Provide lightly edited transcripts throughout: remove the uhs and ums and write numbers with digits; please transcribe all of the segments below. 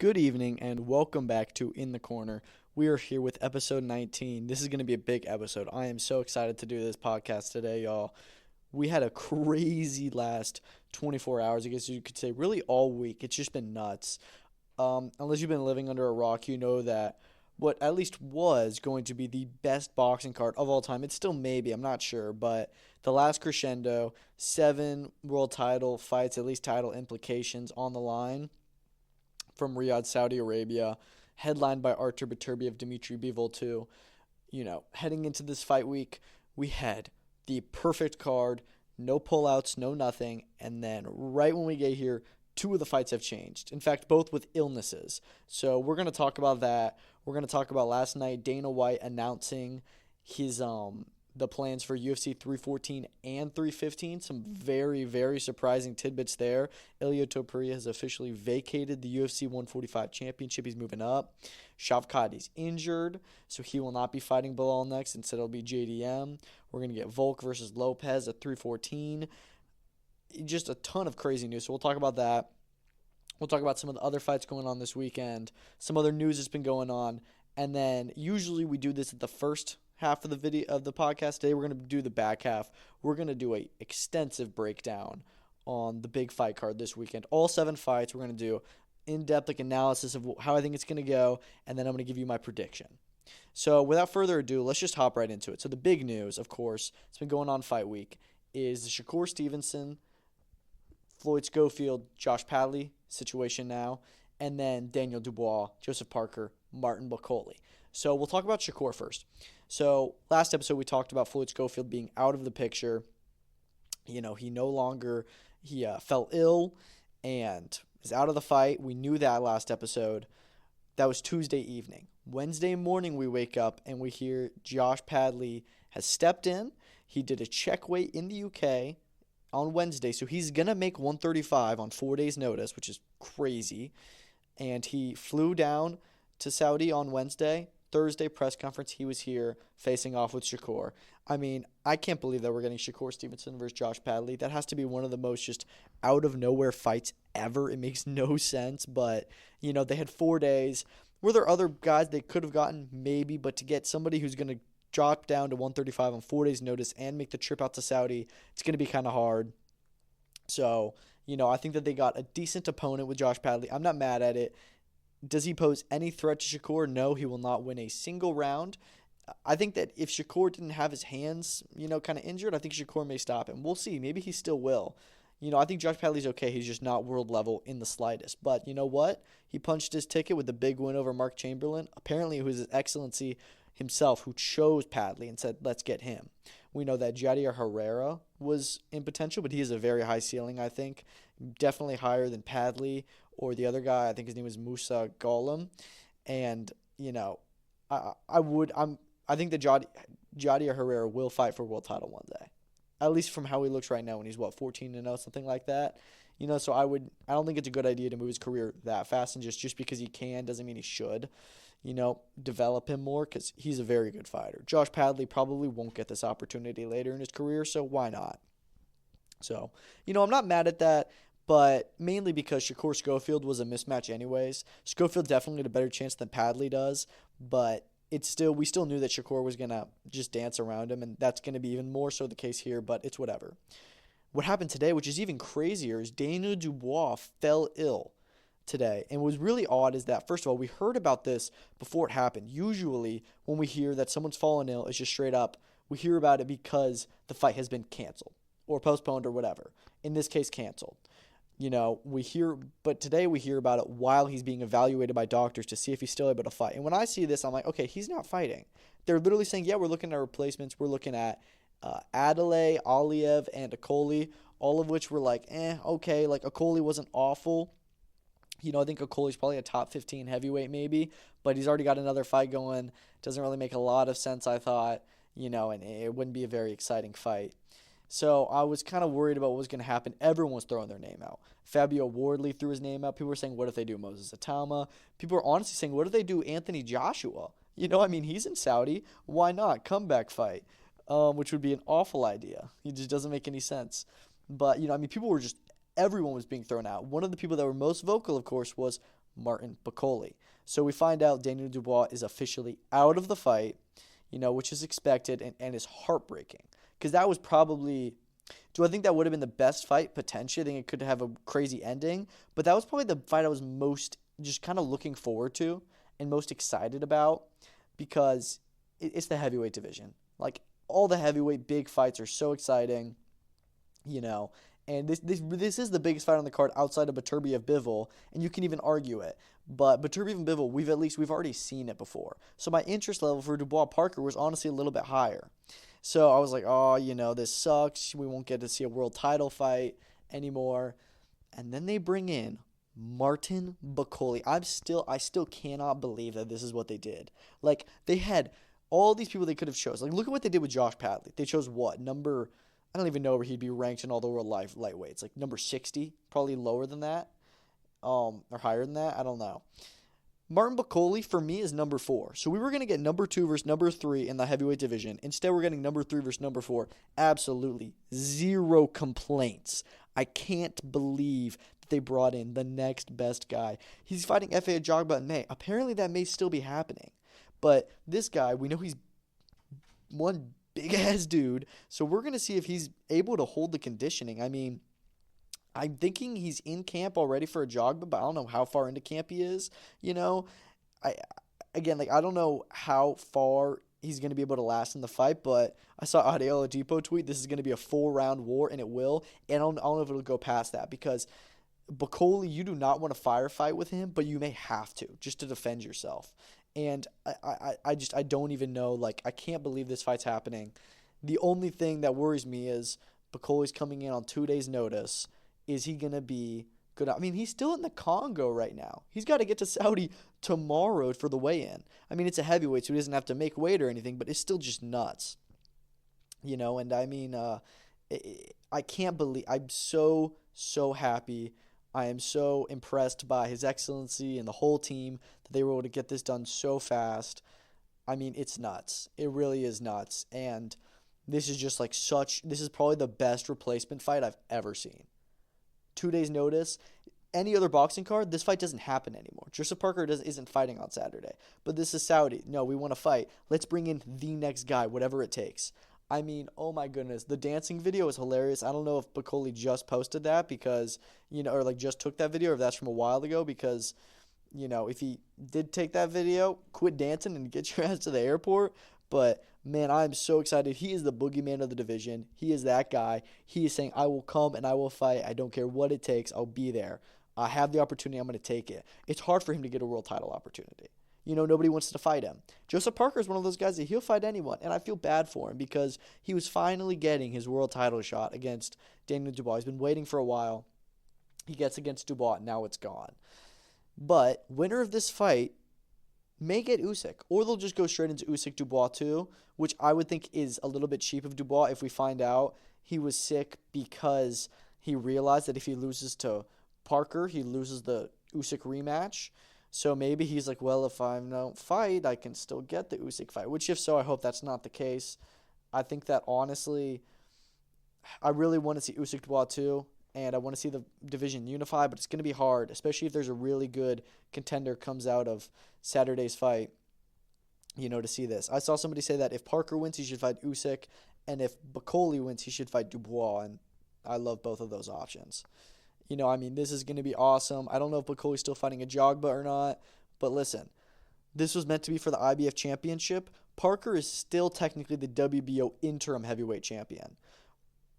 Good evening and welcome back to In the Corner. We are here with episode 19. This is going to be a big episode. I am so excited to do this podcast today, y'all. We had a crazy last 24 hours, I guess you could say, really all week. It's just been nuts. Unless you've been living under a rock, you know that what at least was going to be the best boxing card of all time. It's still maybe, I'm not sure, but the last crescendo, 7 world title fights, at least title implications on the line from Riyadh, Saudi Arabia, headlined by Artur Beterbiev Dmitry Bivol too. Heading into this fight week, we had the perfect card, no pullouts, no nothing, and then right when we get here, 2 of the fights have changed. In fact, both with illnesses. So we're going to talk about that. We're going to talk about last night Dana White announcing his the plans for UFC 314 and 315. Some very, very surprising tidbits there. Ilia Topuria has officially vacated the UFC 145 championship. He's moving up. Shavkat injured, so he will not be fighting Bilal next. Instead, it'll be JDM. We're going to get Volk versus Lopez at 314. Just a ton of crazy news, so we'll talk about that. We'll talk about some of the other fights going on this weekend, some other news that's been going on, and then usually we do this at the first half of the video of the podcast. Today we're going to do the back half. We're going to do a extensive breakdown on the big fight card this weekend. All 7 fights. We're going to do in-depth analysis of how I think it's going to go, and then I'm going to give you my prediction. So without further ado, let's just hop right into it. So the big news, of course, it's been going on fight week, is the Shakur Stevenson, Floyd Schofield, Josh Padley situation now, and then Daniel Dubois, Joseph Parker, Martin Bakole. So we'll talk about Shakur first. So last episode we talked about Floyd Schofield being out of the picture. He fell ill and is out of the fight. We knew that last episode. That was Tuesday evening. Wednesday morning we wake up and we hear Josh Padley has stepped in. He did a check weight in the UK on Wednesday, so he's going to make 135 on 4 days' notice, which is crazy. And he flew down to Saudi on Wednesday. Thursday press conference, he was here facing off with Shakur. I mean, I can't believe that we're getting Shakur Stevenson versus Josh Padley. That has to be one of the most just out-of-nowhere fights ever. It makes no sense, but, they had 4 days. Were there other guys they could have gotten? Maybe, but to get somebody who's going to drop down to 135 on 4 days' notice and make the trip out to Saudi, it's going to be kind of hard. So, I think that they got a decent opponent with Josh Padley. I'm not mad at it. Does he pose any threat to Shakur? No, he will not win a single round. I think that if Shakur didn't have his hands, kind of injured, I think Shakur may stop him. We'll see. Maybe he still will. I think Josh Padley's okay. He's just not world level in the slightest. But you know what? He punched his ticket with the big win over Mark Chamberlain. Apparently it was His Excellency himself who chose Padley and said, let's get him. We know that Jadir Herrera was in potential, but he has a very high ceiling, I think. Definitely higher than Padley or the other guy. I think his name was Musa Golem. And, I think that Jadir Herrera will fight for world title one day. At least from how he looks right now when he's 14-0, something like that. So I don't think it's a good idea to move his career that fast, and just because he can doesn't mean he should. Develop him more because he's a very good fighter. Josh Padley probably won't get this opportunity later in his career, so why not? So, I'm not mad at that, but mainly because Shakur Schofield was a mismatch anyways. Schofield definitely had a better chance than Padley does, but we still knew that Shakur was going to just dance around him, and that's going to be even more so the case here, but it's whatever. What happened today, which is even crazier, is Daniel Dubois fell ill today. And what was really odd is that, first of all, we heard about this before it happened. Usually, when we hear that someone's fallen ill, it's just straight up, we hear about it because the fight has been canceled or postponed or whatever. In this case, canceled. But today we hear about it while he's being evaluated by doctors to see if he's still able to fight. And when I see this, I'm like, okay, he's not fighting. They're literally saying, yeah, we're looking at replacements. We're looking at Adelaide, Aliev, and Bakole, all of which were like, okay. Like, Bakole wasn't awful. I think Okole's probably a top 15 heavyweight maybe, but he's already got another fight going. Doesn't really make a lot of sense, I thought, and it wouldn't be a very exciting fight. So I was kind of worried about what was going to happen. Everyone was throwing their name out. Fabio Wardley threw his name out. People were saying, what if they do Moses Atama? People were honestly saying, what if they do Anthony Joshua? He's in Saudi. Why not? Comeback fight, which would be an awful idea. It just doesn't make any sense. But, people were everyone was being thrown out. One of the people that were most vocal, of course, was Martin Bakole. So we find out Daniel Dubois is officially out of the fight, which is expected and is heartbreaking. Because that was probably, do I think that would have been the best fight? Potentially. I think it could have a crazy ending. But that was probably the fight I was most just kind of looking forward to and most excited about because it's the heavyweight division. Like, all the heavyweight big fights are so exciting, and this is the biggest fight on the card outside of Beterbiev Bivol, and you can even argue it. But Beterbiev Bivol, we've already seen it before. So my interest level for Dubois Parker was honestly a little bit higher. So I was like, oh, this sucks. We won't get to see a world title fight anymore. And then they bring in Martin Bakole. I still cannot believe that this is what they did. Like, they had all these people they could have chose. Like, look at what they did with Josh Padley. They chose what? I don't even know where he'd be ranked in all the world lightweights. Like, number 60? Probably lower than that. Or higher than that. I don't know. Martin Bakole, for me, is number 4. So we were going to get number 2 versus number 3 in the heavyweight division. Instead, we're getting number 3 versus number 4. Absolutely zero complaints. I can't believe that they brought in the next best guy. He's fighting Efe Ajagba in May. Apparently, that may still be happening. But this guy, we know he's one big-ass dude, so we're going to see if he's able to hold the conditioning. I mean, I'm thinking he's in camp already for Ajagba, but I don't know how far into camp he is, I don't know how far he's going to be able to last in the fight, but I saw Ade Oladipo tweet, this is going to be a 4-round war, and it will, and I don't know if it'll go past that, because Bakole, you do not want to firefight with him, but you may have to, just to defend yourself. And I don't even know, like, I can't believe this fight's happening. The only thing that worries me is Bakole's coming in on 2 days' notice. Is he going to be good? I mean, he's still in the Congo right now. He's got to get to Saudi tomorrow for the weigh-in. I mean, it's a heavyweight, so he doesn't have to make weight or anything, but it's still just nuts. And I mean, I can't believe, I'm so happy. I am so impressed by His Excellency and the whole team that they were able to get this done so fast. I mean, it's nuts. It really is nuts. And this is just like this is probably the best replacement fight I've ever seen. 2 days notice. Any other boxing card, this fight doesn't happen anymore. Joseph Parker isn't fighting on Saturday. But this is Saudi. No, we want to fight. Let's bring in the next guy, whatever it takes. I mean, oh my goodness. The dancing video is hilarious. I don't know if Bakole just posted that because, or like just took that video, or if that's from a while ago because, if he did take that video, quit dancing and get your ass to the airport. But, man, I'm so excited. He is the boogeyman of the division. He is that guy. He is saying, I will come and I will fight. I don't care what it takes. I'll be there. I have the opportunity. I'm going to take it. It's hard for him to get a world title opportunity. Nobody wants to fight him. Joseph Parker is one of those guys that he'll fight anyone, and I feel bad for him because he was finally getting his world title shot against Daniel Dubois. He's been waiting for a while. He gets against Dubois, and now it's gone. But winner of this fight may get Usyk, or they'll just go straight into Usyk-Dubois too, which I would think is a little bit cheap of Dubois if we find out he was sick because he realized that if he loses to Parker, he loses the Usyk rematch. So maybe he's like, well, if I don't fight, I can still get the Usyk fight. Which, if so, I hope that's not the case. I think that, honestly, I really want to see Usyk Dubois too, and I want to see the division unify, but it's going to be hard, especially if there's a really good contender comes out of Saturday's fight, to see this. I saw somebody say that if Parker wins, he should fight Usyk, and if Bakole wins, he should fight Dubois, and I love both of those options. This is going to be awesome. I don't know if Bakole's still fighting Ajagba or not, but listen, this was meant to be for the IBF championship. Parker is still technically the WBO interim heavyweight champion.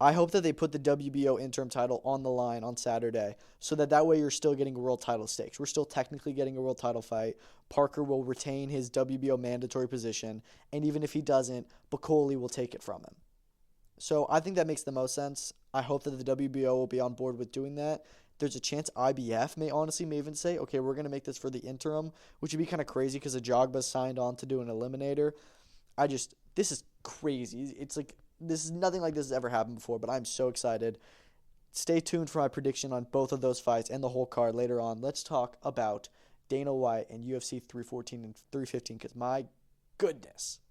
I hope that they put the WBO interim title on the line on Saturday so that way you're still getting world title stakes. We're still technically getting a world title fight. Parker will retain his WBO mandatory position, and even if he doesn't, Bakole will take it from him. So I think that makes the most sense. I hope that the WBO will be on board with doing that. There's a chance IBF may even say, okay, we're going to make this for the interim, which would be kind of crazy because Ajagba signed on to do an eliminator. This is crazy. It's like, this is nothing like this has ever happened before, but I'm so excited. Stay tuned for my prediction on both of those fights and the whole card later on. Let's talk about Dana White and UFC 314 and 315 because my goodness.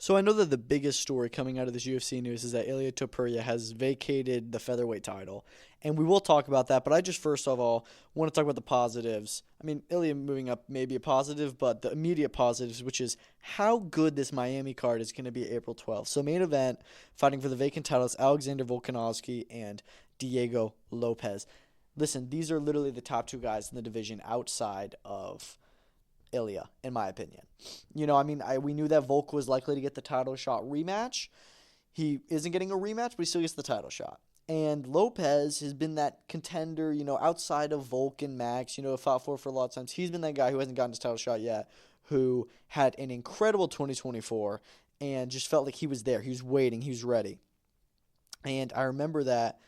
So I know that the biggest story coming out of this UFC news is that Ilia Topuria has vacated the featherweight title, and we will talk about that. But I just first of all want to talk about the positives. I mean, Ilia moving up may be a positive, but the immediate positives, which is how good this Miami card is going to be April 12th. So main event, fighting for the vacant titles, Alexander Volkanovski and Diego Lopez. Listen, these are literally the top two guys in the division outside of Ilya, in my opinion. We knew that Volk was likely to get the title shot rematch. He isn't getting a rematch, but he still gets the title shot. And Lopez has been that contender, outside of Volk and Max, fought for a lot of times. He's been that guy who hasn't gotten his title shot yet, who had an incredible 2024 and just felt like he was there. He was waiting. He was ready. And I remember that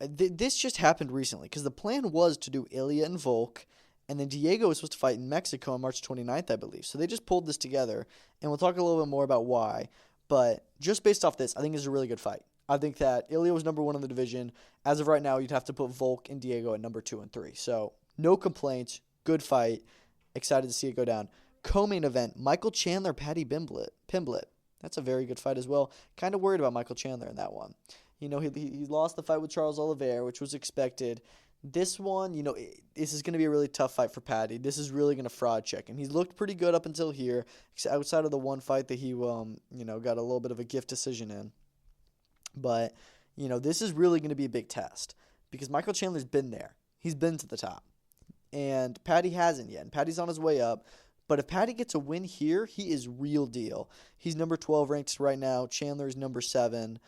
this just happened recently because the plan was to do Ilya and Volk, and then Diego was supposed to fight in Mexico on March 29th, I believe. So they just pulled this together, and we'll talk a little bit more about why. But just based off this, I think it's a really good fight. I think that Ilya was number 1 in the division. As of right now, you'd have to put Volk and Diego at number 2 and 3. So no complaints. Good fight. Excited to see it go down. Co-main event, Michael Chandler, Paddy Pimblett. That's a very good fight as well. Kind of worried about Michael Chandler in that one. He lost the fight with Charles Oliveira, which was expected. This one, this is going to be a really tough fight for Paddy. This is really going to fraud check him. He's looked pretty good up until here, outside of the one fight that he, got a little bit of a gift decision in. But, this is really going to be a big test because Michael Chandler's been there. He's been to the top. And Paddy hasn't yet. And Paddy's on his way up. But if Paddy gets a win here, he is real deal. He's number 12 ranked right now. Chandler's number 7.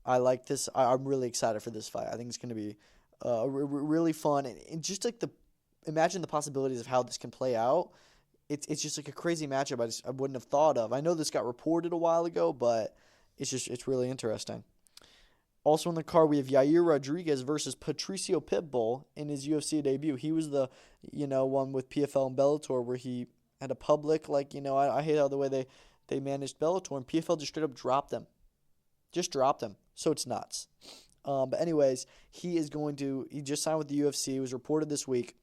I like this. I'm really excited for this fight. I think it's going to be really fun, and just like imagine the possibilities of how this can play out. It's just like a crazy matchup I wouldn't have thought of. I know this got reported a while ago, but it's really interesting. Also on the card, we have Yair Rodriguez versus Patricio Pitbull in his UFC debut. He was the one with PFL and Bellator where he had a public I hate how the way they managed Bellator, and PFL just straight up dropped him. So it's nuts. But anyways, he just signed with the UFC. It was reported this week.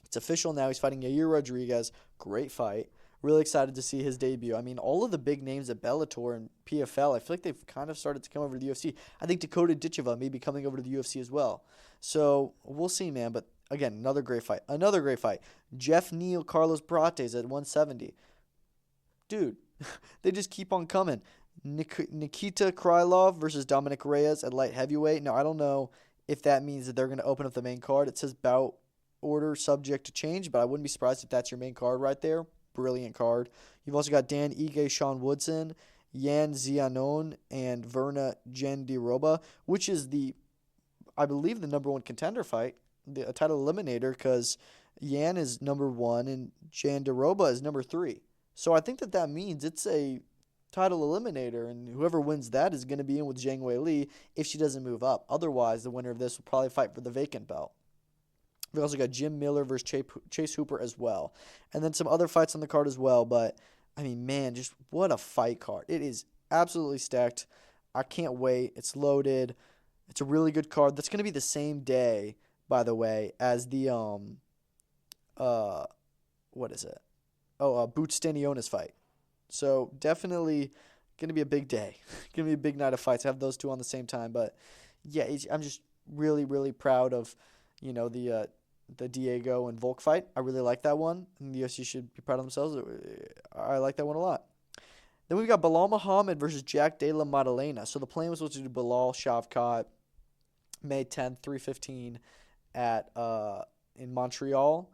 It's official now. He's fighting Yair Rodriguez. Great fight. Really excited to see his debut. I mean, all of the big names at Bellator and PFL, I feel like they've kind of started to come over to the UFC. I think Dakota Ditcheva may be coming over to the UFC as well. So we'll see, man. But again, another great fight. Jeff Neal, Carlos Prates at 170. Dude, they just keep on coming. Nikita Krylov versus Dominic Reyes at light heavyweight. Now, I don't know if that means that they're going to open up the main card. It says bout order subject to change, but I wouldn't be surprised if that's your main card right there. Brilliant card. You've also got Dan Ige, Sean Woodson, Yan Xiaonon, and Verna Jandiroba, which is I believe the number 1 contender fight, a title eliminator, because Yan is number 1 and Jandiroba is number 3. So I think that means it's a title eliminator, and whoever wins that is going to be in with Zhang Weili if she doesn't move up. Otherwise, the winner of this will probably fight for the vacant belt. We also got Jim Miller versus Chase Hooper as well. And then some other fights on the card as well. But, I mean, man, just what a fight card. It is absolutely stacked. I can't wait. It's loaded. It's a really good card. That's going to be the same day, by the way, as the, what is it? Boots Stanionis fight. So definitely going to be a big day. Going to be a big night of fights. I have those two on the same time. But, yeah, I'm just really, really proud of, the Diego and Volk fight. I really like that one. And the UFC should be proud of themselves. I like that one a lot. Then we've got Bilal Muhammad versus Jack Della Maddalena. So the plan was supposed to do Bilal Shavkat May 10th, 3:15 in Montreal.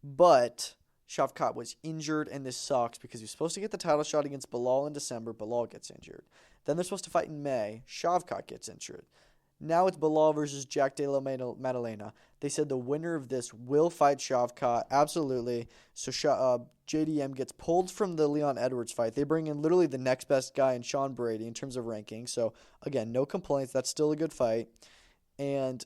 But Shavkat was injured, and this sucks because he was supposed to get the title shot against Bilal in December. Bilal gets injured. Then they're supposed to fight in May. Shavkat gets injured. Now it's Bilal versus Jack Della Maddalena. They said the winner of this will fight Shavkat. Absolutely. So JDM gets pulled from the Leon Edwards fight. They bring in literally the next best guy in Sean Brady in terms of ranking. So, again, no complaints. That's still a good fight. And,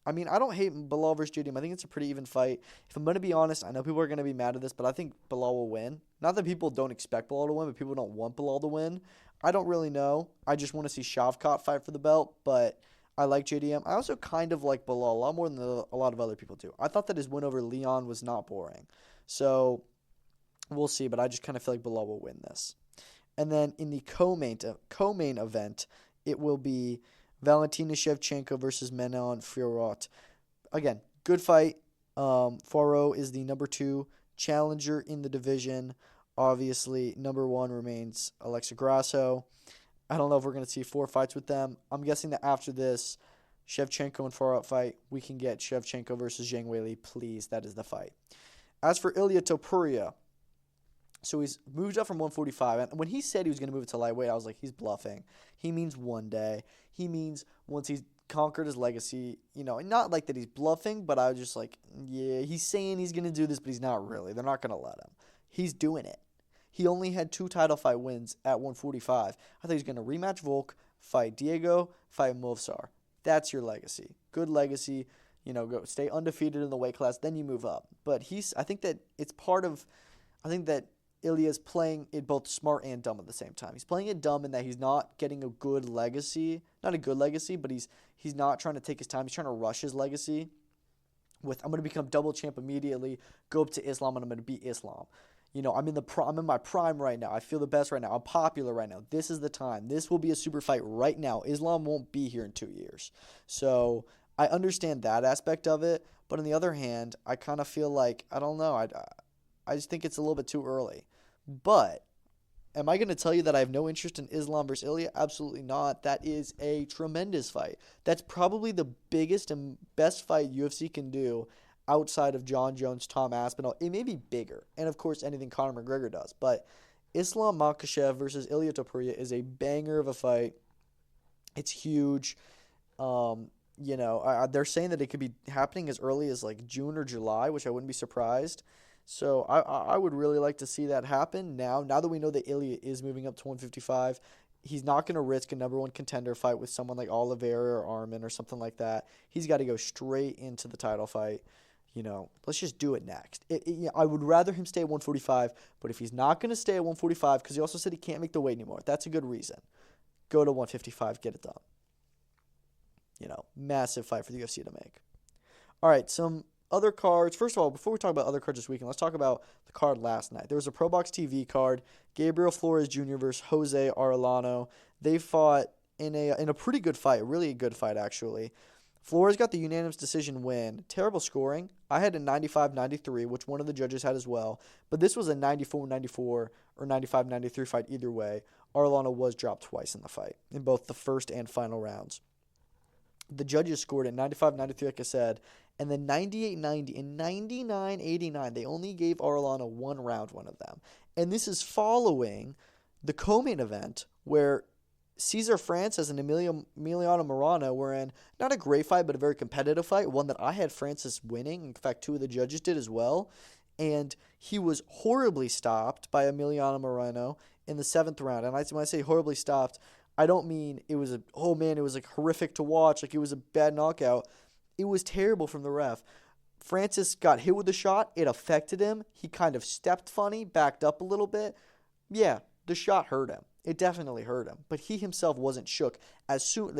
I mean, I don't hate Bilal versus JDM. I think it's a pretty even fight. If I'm going to be honest, I know people are going to be mad at this, but I think Bilal will win. Not that people don't expect Bilal to win, but people don't want Bilal to win. I don't really know. I just want to see Shavkat fight for the belt, but I like JDM. I also kind of like Bilal a lot more than a lot of other people do. I thought that his win over Leon was not boring. So we'll see, but I just kind of feel like Bilal will win this. And then in the co-main event, it will be Valentina Shevchenko versus Manon Fiorot. Again, good fight. Fiorot is the number 2 challenger in the division. Obviously, number 1 remains Alexa Grasso. I don't know if we're going to see 4 fights with them. I'm guessing that after this Shevchenko and Fiorot fight, we can get Shevchenko versus Zhang Weili. Please, that is the fight. As for Ilia Topuria, so he's moved up from 145. And when he said he was going to move it to lightweight, I was like, he's bluffing. He means one day. He means once he's conquered his legacy, not like that he's bluffing, but I was just like, yeah, he's saying he's going to do this, but he's not really. They're not going to let him. He's doing it. He only had 2 title fight wins at 145. I thought he was going to rematch Volk, fight Diego, fight Movsar. That's your legacy. Good legacy. Go stay undefeated in the weight class, then you move up. But I think that Ilya's playing it both smart and dumb at the same time. He's playing it dumb in that he's not getting a good legacy. Not a good legacy, but he's not trying to take his time. He's trying to rush his legacy with, I'm going to become double champ immediately, go up to Islam, and I'm going to beat Islam. I'm in my prime right now. I feel the best right now. I'm popular right now. This is the time. This will be a super fight right now. Islam won't be here in 2 years. So I understand that aspect of it. But on the other hand, I kind of feel like, I don't know. I just think it's a little bit too early. But am I going to tell you that I have no interest in Islam versus Ilya? Absolutely not. That is a tremendous fight. That's probably the biggest and best fight UFC can do outside of John Jones, Tom Aspinall. It may be bigger. And, of course, anything Conor McGregor does. But Islam Makhachev versus Ilia Topuria is a banger of a fight. It's huge. They're saying that it could be happening as early as like June or July, which I wouldn't be surprised. So I would really like to see that happen now that we know that Ilya is moving up to 155. He's not going to risk a number 1 contender fight with someone like Oliveira or Arman or something like that. He's got to go straight into the title fight. Let's just do it next. I would rather him stay at 145, but if he's not going to stay at 145, because he also said he can't make the weight anymore, that's a good reason. Go to 155, get it done. Massive fight for the UFC to make. All right, some other cards. First of all, before we talk about other cards this weekend, let's talk about the card last night. There was a Pro Box TV card. Gabriel Flores Jr. versus Jose Arellano. They fought in a pretty good fight, really a good fight, actually. Flores got the unanimous decision win. Terrible scoring. I had a 95-93, which one of the judges had as well. But this was a 94-94 or 95-93 fight either way. Arellano was dropped twice in the fight, in both the first and final rounds. The judges scored at 95-93, like I said, and then 98-90 and 99-89. They only gave Arellano 1 round, one of them. And this is following the co-main event where Cesar Francis and Emiliano Morano were in not a great fight, but a very competitive fight, one that I had Francis winning. In fact, 2 of the judges did as well. And he was horribly stopped by Emiliano Morano in the 7th round. And when I say horribly stopped, I don't mean it was it was like horrific to watch, like it was a bad knockout. It was terrible from the ref. Francis got hit with a shot. It affected him. He kind of stepped funny, backed up a little bit. Yeah, the shot hurt him. It definitely hurt him. But he himself wasn't shook. As soon,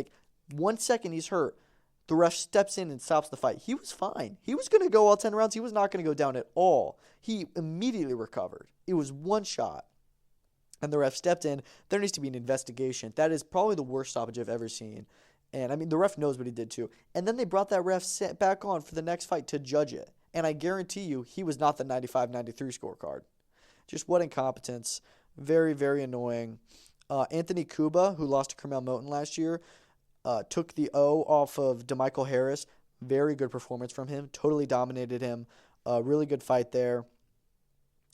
1 second he's hurt, the ref steps in and stops the fight. He was fine. He was going to go all 10 rounds. He was not going to go down at all. He immediately recovered. It was 1 shot. And the ref stepped in. There needs to be an investigation. That is probably the worst stoppage I've ever seen. And, the ref knows what he did, too. And then they brought that ref back on for the next fight to judge it. And I guarantee you, he was not the 95-93 scorecard. Just what incompetence. Very, very annoying. Anthony Cuba, who lost to Carmel Moten last year, took the O off of DeMichael Harris. Very good performance from him. Totally dominated him. Really good fight there.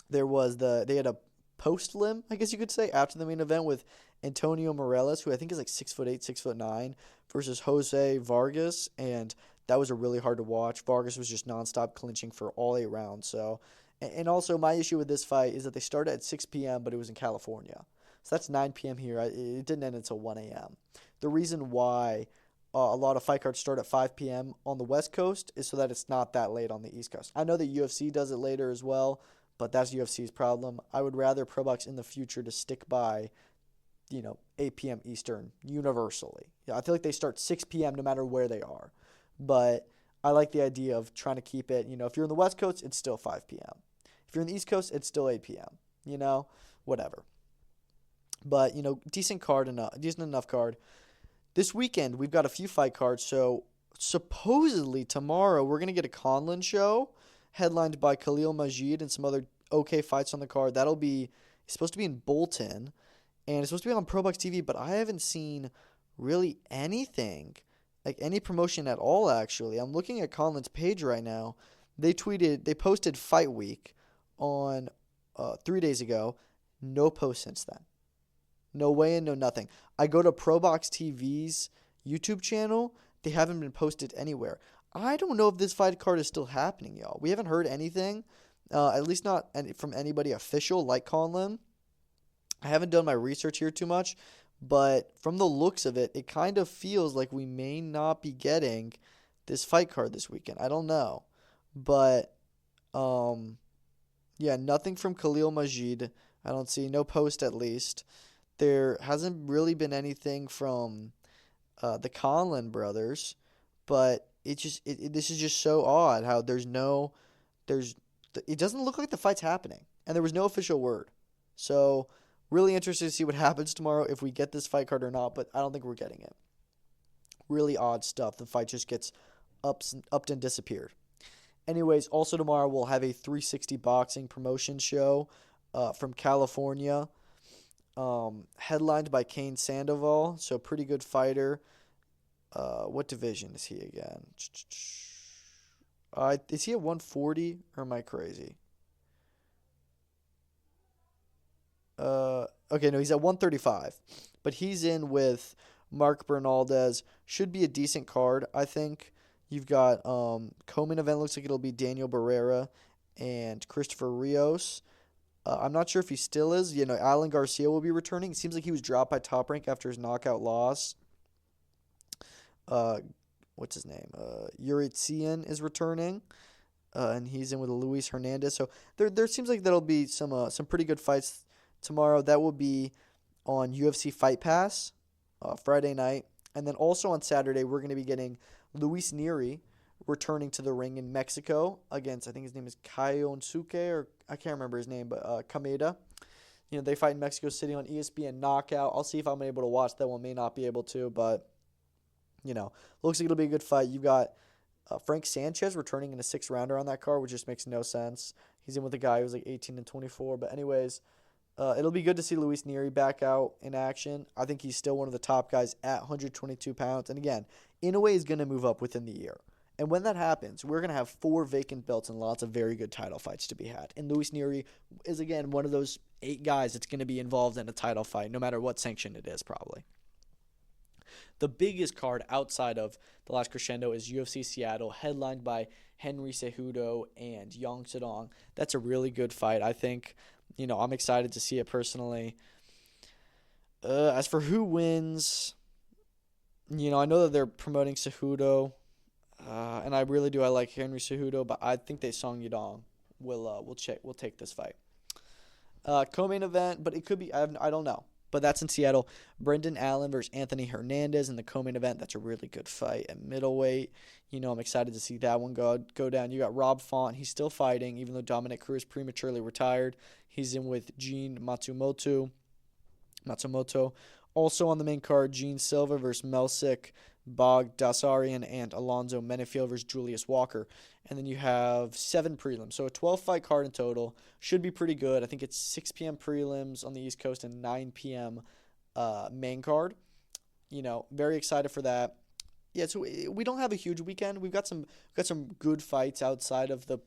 They had a post limb, I guess you could say, after the main event with Antonio Morales, who I think is like 6'8", 6'9", versus Jose Vargas, and that was a really hard to watch. Vargas was just nonstop clinching for all 8 rounds. So, and also my issue with this fight is that they started at 6 p.m., but it was in California. So that's 9 p.m. here. It didn't end until 1 a.m. The reason why a lot of fight cards start at 5 p.m. on the West Coast is so that it's not that late on the East Coast. I know that UFC does it later as well, but that's UFC's problem. I would rather Pro Box in the future to stick by, 8 p.m. Eastern universally. Yeah, I feel like they start 6 p.m. no matter where they are. But I like the idea of trying to keep it, if you're in the West Coast, it's still 5 p.m. If you're in the East Coast, it's still 8 p.m. Whatever. But, decent enough card. This weekend, we've got a few fight cards. So, supposedly, tomorrow, we're going to get a Conlon show headlined by Khalil Majid and some other okay fights on the card. It's supposed to be in Bolton, and it's supposed to be on ProBucks TV, but I haven't seen really anything, like any promotion at all, actually. I'm looking at Conlon's page right now. They posted Fight Week on 3 days ago. No post since then. No weigh-in, no nothing. I go to ProBox TV's YouTube channel. They haven't been posted anywhere. I don't know if this fight card is still happening, y'all. We haven't heard anything, at least not from anybody official like Conlon. I haven't done my research here too much, but from the looks of it, it kind of feels like we may not be getting this fight card this weekend. I don't know. But, yeah, nothing from Khalil Majid. I don't see. No post, at least. There hasn't really been anything from the Conlon brothers, but this is just so odd how it doesn't look like the fight's happening, and there was no official word. So really interested to see what happens tomorrow if we get this fight card or not, but I don't think we're getting it. Really odd stuff. The fight just gets upped and disappeared. Anyways, also tomorrow we'll have a 360 boxing promotion show from California, headlined by Kane Sandoval, so pretty good fighter. What division is he again? Is he at 140 or am I crazy? Okay, no, he's at 135, but he's in with Mark Bernaldez. Should be a decent card, I think. You've got co-main event. Looks like it'll be Daniel Barrera and Christopher Rios. I'm not sure if he still is. Alan Garcia will be returning. It seems like he was dropped by Top Rank after his knockout loss. What's his name? Uritsian is returning, and he's in with Luis Hernandez. So there seems like there'll be some pretty good fights tomorrow. That will be on UFC Fight Pass Friday night, and then also on Saturday we're going to be getting Luis Nery returning to the ring in Mexico against, I think his name is Kayonsuke, or I can't remember his name, but Kameda. They fight in Mexico City on ESPN Knockout. I'll see if I'm able to watch that one. May not be able to, but looks like it'll be a good fight. You've got Frank Sanchez returning in a 6-rounder on that card, which just makes no sense. He's in with a guy who's like 18-24. But anyways, it'll be good to see Luis Nery back out in action. I think he's still one of the top guys at 122 pounds. And again, Inoue is going to move up within the year. And when that happens, we're going to have 4 vacant belts and lots of very good title fights to be had. And Luis Nery is, again, one of those 8 guys that's going to be involved in a title fight, no matter what sanction it is, probably. The biggest card outside of the last crescendo is UFC Seattle, headlined by Henry Cejudo and Yang Sedong. That's a really good fight, I think. I'm excited to see it personally. As for who wins, I know that they're promoting Cejudo, and I really do. I like Henry Cejudo, but I think that Song Yadong will take this fight. Co-main event, but it could be. I don't know. But that's in Seattle. Brendan Allen versus Anthony Hernandez in the co-main event. That's a really good fight at middleweight. I'm excited to see that one go down. You got Rob Font. He's still fighting, even though Dominic Cruz prematurely retired. He's in with Gene Matsumoto. Also on the main card, Gene Silva versus Melsik Bagdasarian and Alonzo Menefiel versus Julius Walker. And then you have 7 prelims. So a 12-fight card in total. Should be pretty good. I think it's 6 p.m. prelims on the East Coast and 9 p.m. Main card. Very excited for that. Yeah, so we don't have a huge weekend. We've got some good fights outside of the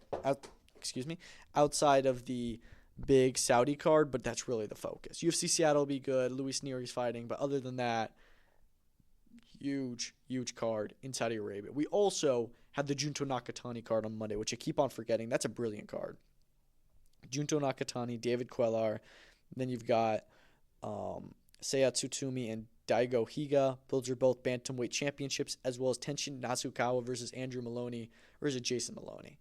big Saudi card, but that's really the focus. UFC Seattle will be good. Luis Nery's fighting, but other than that, huge card in Saudi Arabia. We also have the Junto Nakatani card on Monday, which I keep on forgetting. That's a brilliant card. Junto Nakatani, David Quellar. Then you've got Seiya Tsutumi and Daigo Higa. Those are both bantamweight championships, as well as Tenshin Nasukawa versus Andrew Maloney, or is it Jason Maloney?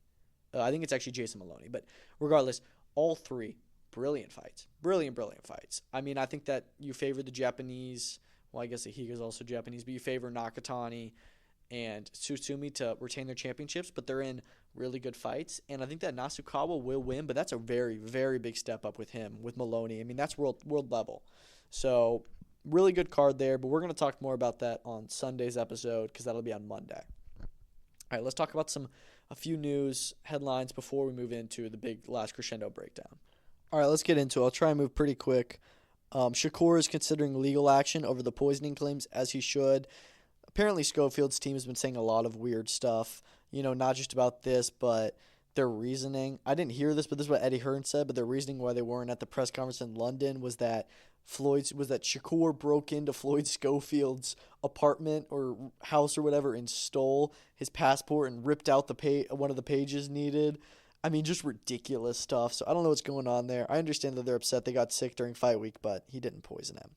I think it's actually Jason Maloney. But regardless, all 3 brilliant fights. Brilliant fights. I mean, I think that you favor the Japanese. Well, I guess the Higa is also Japanese, but you favor Nakatani and Tsutsumi to retain their championships, but they're in really good fights. And I think that Nasukawa will win, but that's a very, very big step up with him, with Maloney. I mean, that's world level. So really good card there, but we're going to talk more about that on Sunday's episode because that'll be on Monday. All right, let's talk about a few news headlines before we move into the big last crescendo breakdown. All right, let's get into it. I'll try and move pretty quick. Shakur is considering legal action over the poisoning claims, as he should. Apparently, Schofield's team has been saying a lot of weird stuff, not just about this, but their reasoning. I didn't hear this, but this is what Eddie Hearn said, but their reasoning why they weren't at the press conference in London was that Shakur broke into Floyd Schofield's apartment or house or whatever and stole his passport and ripped out one of the pages needed. I mean, just ridiculous stuff. So I don't know what's going on there. I understand that they're upset they got sick during fight week, but he didn't poison him.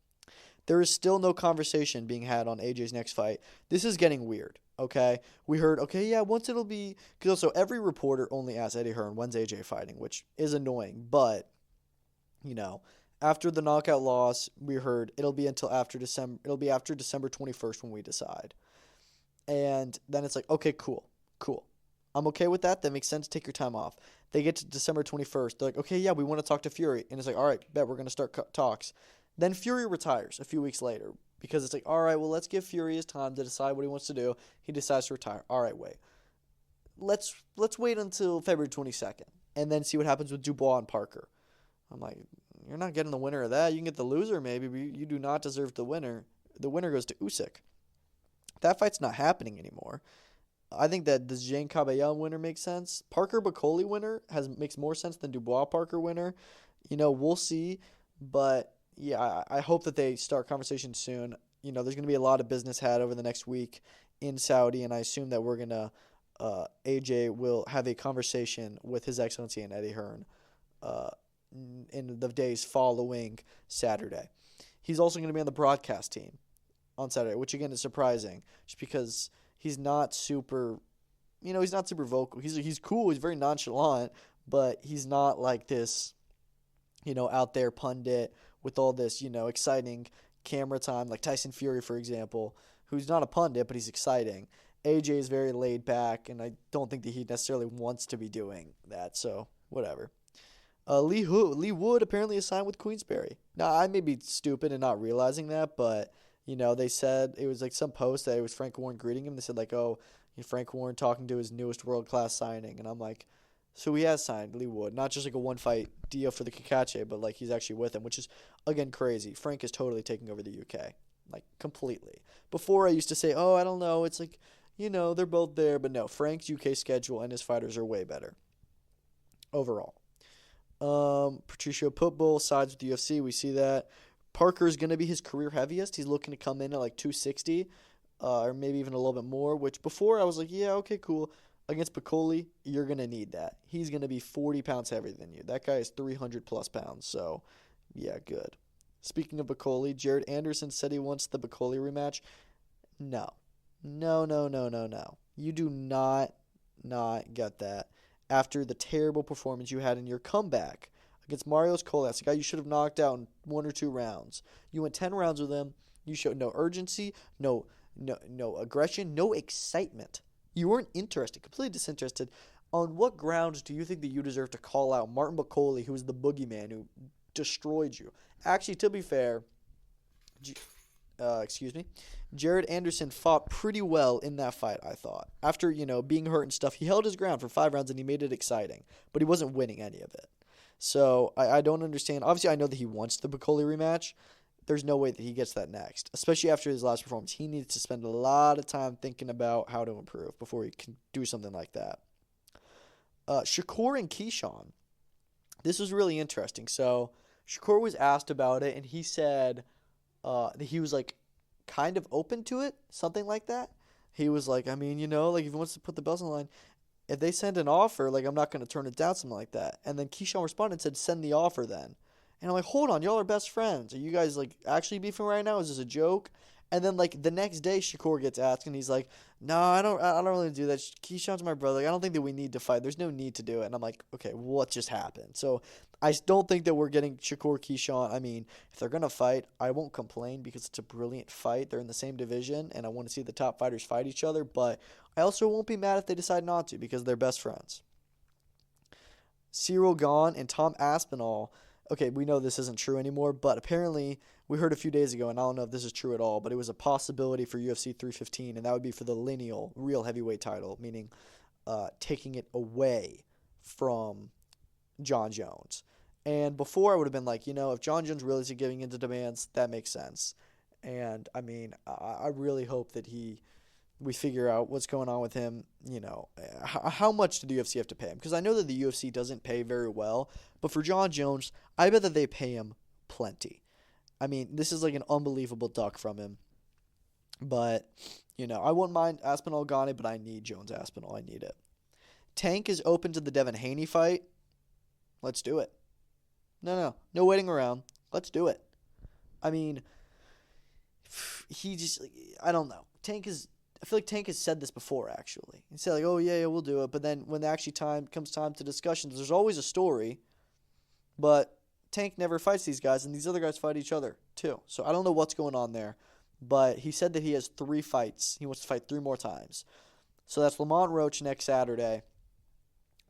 There is still no conversation being had on AJ's next fight. This is getting weird, okay? We heard, once it'll be... Because also, every reporter only asks Eddie Hearn, when's AJ fighting, which is annoying. But, after the knockout loss, we heard it'll be until after December. It'll be after December 21st when we decide. And then it's like, okay, cool. I'm okay with that. That makes sense. Take your time off. They get to December 21st. They're like, okay, yeah, we want to talk to Fury. And it's like, all right, bet we're going to start talks. Then Fury retires a few weeks later because it's like, all right, well, let's give Fury his time to decide what he wants to do. He decides to retire. All right, wait. Let's wait until February 22nd and then see what happens with Dubois and Parker. I'm like, you're not getting the winner of that. You can get the loser maybe, but you do not deserve the winner. The winner goes to Usyk. That fight's not happening anymore. I think that the Jane Caballel winner makes sense. Parker Bakole winner makes more sense than Dubois Parker winner. We'll see. But, yeah, I hope that they start conversations soon. There's going to be a lot of business had over the next week in Saudi, and I assume that we're going to AJ will have a conversation with His Excellency and Eddie Hearn in the days following Saturday. He's also going to be on the broadcast team on Saturday, which, again, is surprising just because he's not super, he's not super vocal. He's cool. He's very nonchalant, but he's not like this, out there pundit with all this, exciting camera time, like Tyson Fury, for example, who's not a pundit, but he's exciting. AJ is very laid back, and I don't think that he necessarily wants to be doing that, so whatever. Lee Wood apparently is signed with Queensberry. Now, I may be stupid and not realizing that, but they said it was like some post that it was Frank Warren greeting him. They said Frank Warren talking to his newest world-class signing. And I'm like, so he has signed Lee Wood. Not just like a one-fight deal for the Kakache, but like he's actually with him, which is, again, crazy. Frank is totally taking over the UK, like completely. Before I used to say, I don't know. It's like, they're both there. But no, Frank's UK schedule and his fighters are way better overall. Patricio Pitbull sides with the UFC. We see that. Parker is going to be his career heaviest. He's looking to come in at like 260 or maybe even a little bit more, which before I was like, yeah, okay, cool. Against Bakole, you're going to need that. He's going to be 40 pounds heavier than you. That guy is 300-plus pounds, so yeah, good. Speaking of Bakole, Jared Anderson said he wants the Bakole rematch. No. You do not get that after the terrible performance you had in your comeback against Marios Colas, a guy you should have knocked out in 1 or 2 rounds. You went 10 rounds with him. You showed no urgency, no aggression, no excitement. You weren't interested, completely disinterested. On what grounds do you think that you deserve to call out Martin Bakole, who was the boogeyman who destroyed you? Actually, to be fair, Jared Anderson fought pretty well in that fight, I thought. After, being hurt and stuff, he held his ground for 5 rounds and he made it exciting, but he wasn't winning any of it. So I don't understand. Obviously, I know that he wants the Bakole rematch. There's no way that he gets that next, especially after his last performance. He needs to spend a lot of time thinking about how to improve before he can do something like that. Shakur and Keyshawn. This was really interesting. So Shakur was asked about it, and he said that he was like kind of open to it, something like that. He was like, if he wants to put the belts on the line, if they send an offer, I'm not going to turn it down, something like that. And then Keyshawn responded and said, send the offer then. And I'm like, hold on, y'all are best friends. Are you guys, actually beefing right now? Is this a joke? And then, the next day, Shakur gets asked, and he's like, no, I don't really do that. Keyshawn's my brother. I don't think that we need to fight. There's no need to do it. And I'm like, okay, what just happened? So I don't think that we're getting Shakur Keyshawn. If they're going to fight, I won't complain because it's a brilliant fight. They're in the same division, and I want to see the top fighters fight each other. But I also won't be mad if they decide not to because they're best friends. Cyril Gahn and Tom Aspinall okay, we know this isn't true anymore, but apparently we heard a few days ago, and I don't know if this is true at all, but it was a possibility for UFC 315, and that would be for the lineal real heavyweight title, meaning taking it away from John Jones. And before I would have been like, if John Jones really is giving into demands, that makes sense. And I mean, I really hope that we figure out what's going on with him. How much did the UFC have to pay him? Because I know that the UFC doesn't pay very well, but for John Jones, I bet that they pay him plenty. I mean, this is like an unbelievable duck from him. But, I wouldn't mind Aspinall Gane, but I need Jones Aspinall. I need it. Tank is open to the Devin Haney fight. Let's do it. No waiting around. Let's do it. I mean, I don't know. I feel like Tank has said this before, actually. He said, like, oh, yeah, we'll do it. But then when actually comes time to discussions, there's always a story. But Tank never fights these guys, and these other guys fight each other, too. So I don't know what's going on there. But he said that he has 3 fights. He wants to fight 3 more times. So that's Lamont Roach next Saturday.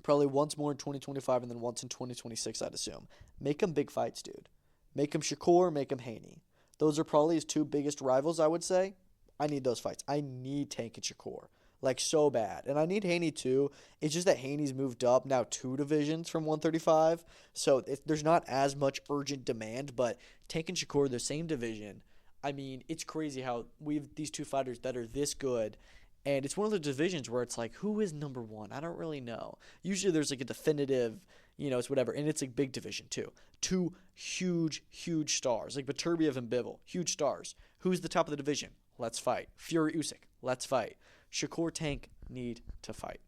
Probably once more in 2025 and then once in 2026, I'd assume. Make them big fights, dude. Make him Shakur, make him Haney. Those are probably his 2 biggest rivals, I would say. I need those fights. I need Tank and Shakur. Like, so bad. And I need Haney, too. It's just that Haney's moved up now 2 divisions from 135. So there's not as much urgent demand. But Tank and Shakur, the same division. I mean, it's crazy how we have these 2 fighters that are this good. And it's one of the divisions where it's like, who is number 1? I don't really know. Usually there's like a definitive, it's whatever. And it's a big division too. 2 huge stars. Like Beterbiev and Bivol. Huge stars. Who's the top of the division? Let's fight. Fury Usyk. Let's fight. Shakur Tank need to fight.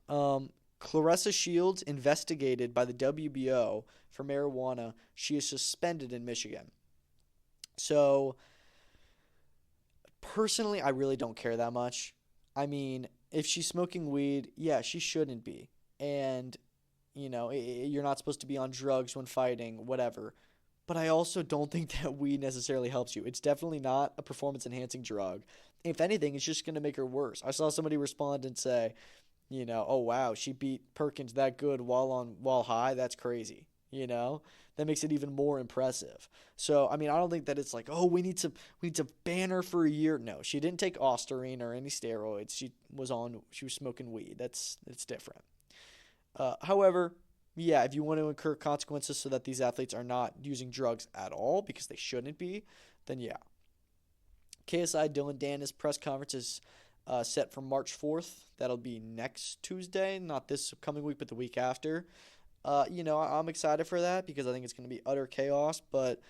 Claressa Shields investigated by the WBO for marijuana. She is suspended in Michigan. So personally, I really don't care that much. I mean, if she's smoking weed, yeah, she shouldn't be. And, you're not supposed to be on drugs when fighting, whatever. But I also don't think that weed necessarily helps you. It's definitely not a performance-enhancing drug. If anything, it's just going to make her worse. I saw somebody respond and say, oh, wow, she beat Perkins that good while high. That's crazy, That makes it even more impressive. So, I mean, I don't think that it's like, oh, we need to ban her for a year. No, she didn't take Ostarine or any steroids. She was smoking weed. It's different. However, yeah, if you want to incur consequences so that these athletes are not using drugs at all because they shouldn't be, then yeah. KSI Dylan Dennis press conference is set for March 4th. That'll be next Tuesday, not this coming week, but the week after. I'm excited for that because I think it's going to be utter chaos, but,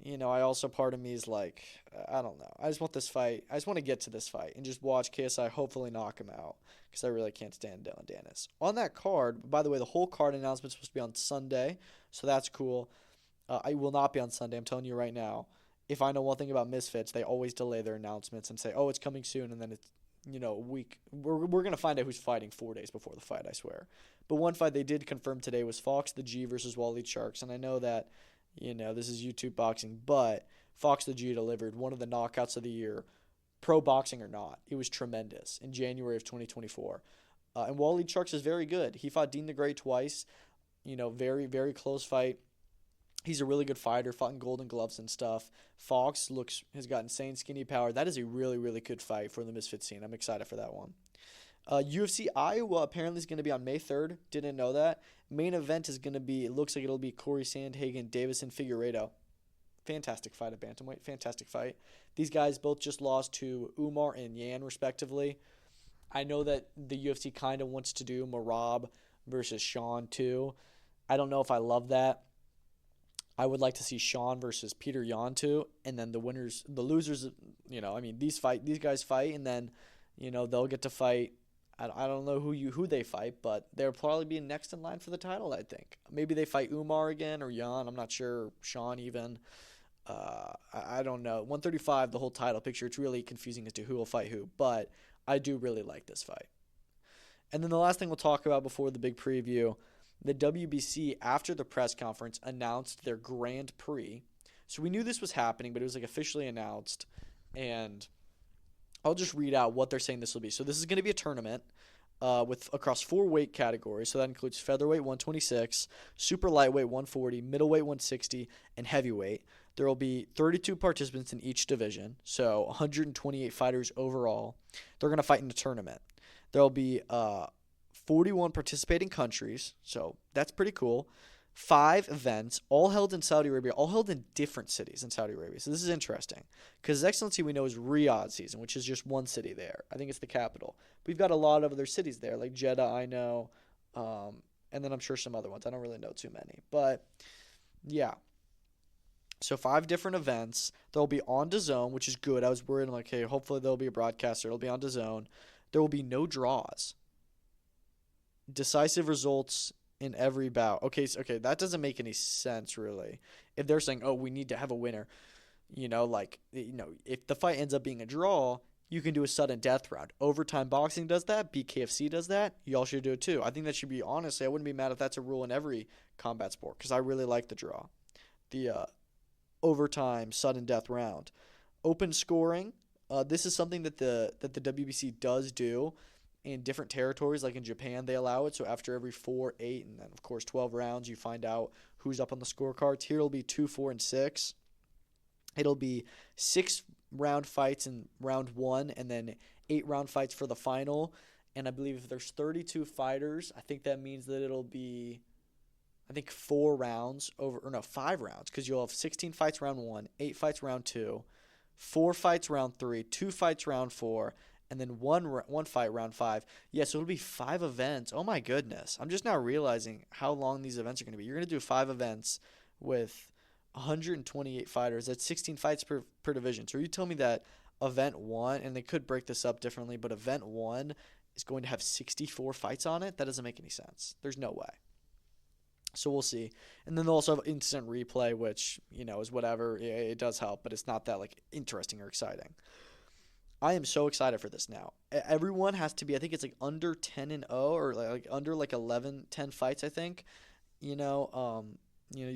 I also, part of me is like, I don't know. I just want this fight. I just want to get to this fight and just watch KSI hopefully knock him out because I really can't stand Dylan Dennis. On that card, by the way, the whole card announcement is supposed to be on Sunday, so that's cool. I will not be on Sunday. I'm telling you right now. If I know one thing about Misfits, they always delay their announcements and say, oh, it's coming soon, and then it's, a week. We're going to find out who's fighting 4 days before the fight, I swear. But one fight they did confirm today was Fox the G versus Wally Sharks, and I know that, this is YouTube boxing, but Fox the G delivered one of the knockouts of the year, pro boxing or not. It was tremendous in January of 2024. And Wally Sharks is very good. He fought Dean the Great twice, very, very close fight. He's a really good fighter, fought in Golden Gloves and stuff. Fox has got insane skinny power. That is a really, really good fight for the Misfit scene. I'm excited for that one. UFC Iowa apparently is going to be on May 3rd. Didn't know that. Main event is going to be, it looks like it'll be Corey Sandhagen, Davison Figueiredo. Fantastic fight at bantamweight. Fantastic fight. These guys both just lost to Umar and Yan, respectively. I know that the UFC kind of wants to do Marab versus Sean, too. I don't know if I love that. I would like to see Sean versus Peter Yan, too. And then the losers, these guys fight, and then, they'll get to fight. I don't know who they fight, but they'll probably be next in line for the title, I think. Maybe they fight Umar again or Yan. I'm not sure. Sean even. I don't know. 135, the whole title picture, it's really confusing as to who will fight who. But I do really like this fight. And then the last thing we'll talk about before the big preview, the WBC, after the press conference, announced their Grand Prix. So we knew this was happening, but it was officially announced. And I'll just read out what they're saying this will be. So this is going to be a tournament. with across 4 weight categories. So that includes featherweight 126, super lightweight 140, middleweight 160, and heavyweight. There will be 32 participants in each division, so 128 fighters overall. They're going to fight in the tournament. There will be 41 participating countries, so that's pretty cool. 5 events, all held in Saudi Arabia, all held in different cities in Saudi Arabia. So this is interesting because Excellency we know is Riyadh season, which is just one city there. I think it's the capital. We've got a lot of other cities there, like Jeddah, I know, and then I'm sure some other ones. I don't really know too many, but yeah. So 5 different events. They'll be on DAZN, which is good. I was worried, I'm like, hey, hopefully there'll be a broadcaster. It'll be on DAZN. There will be no draws. Decisive results in every bout. Okay, that doesn't make any sense really. If they're saying, "Oh, we need to have a winner," if the fight ends up being a draw, you can do a sudden death round. Overtime boxing does that. BKFC does that. Y'all should do it too. I think that should be, honestly, I wouldn't be mad if that's a rule in every combat sport because I really like the draw. The overtime sudden death round. Open scoring. This is something that the WBC does do in different territories. Like in Japan, they allow it. So after every 4, 8, and then of course 12 rounds, you find out who's up on the scorecards. Here it'll be 2, 4, and 6. It'll be 6-round fights in round 1, and then 8-round fights for the final. And I believe if there's 32 fighters, I think that means that it'll be, 4 rounds 5 rounds, because you'll have 16 fights round 1, 8 fights round 2, 4 fights round 3, 2 fights round 4, and then one fight round 5. Yeah, so it'll be 5 events. Oh my goodness. I'm just now realizing how long these events are going to be. You're going to do 5 events with 128 fighters. That's 16 fights per division. So you tell me that event 1, and they could break this up differently, but event 1 is going to have 64 fights on it? That doesn't make any sense. There's no way. So we'll see. And then they'll also have instant replay, which, is whatever. It does help, but it's not that interesting or exciting. I am so excited for this now. Everyone has to be, I think it's under 10-0 or under 11, 10 fights, I think. You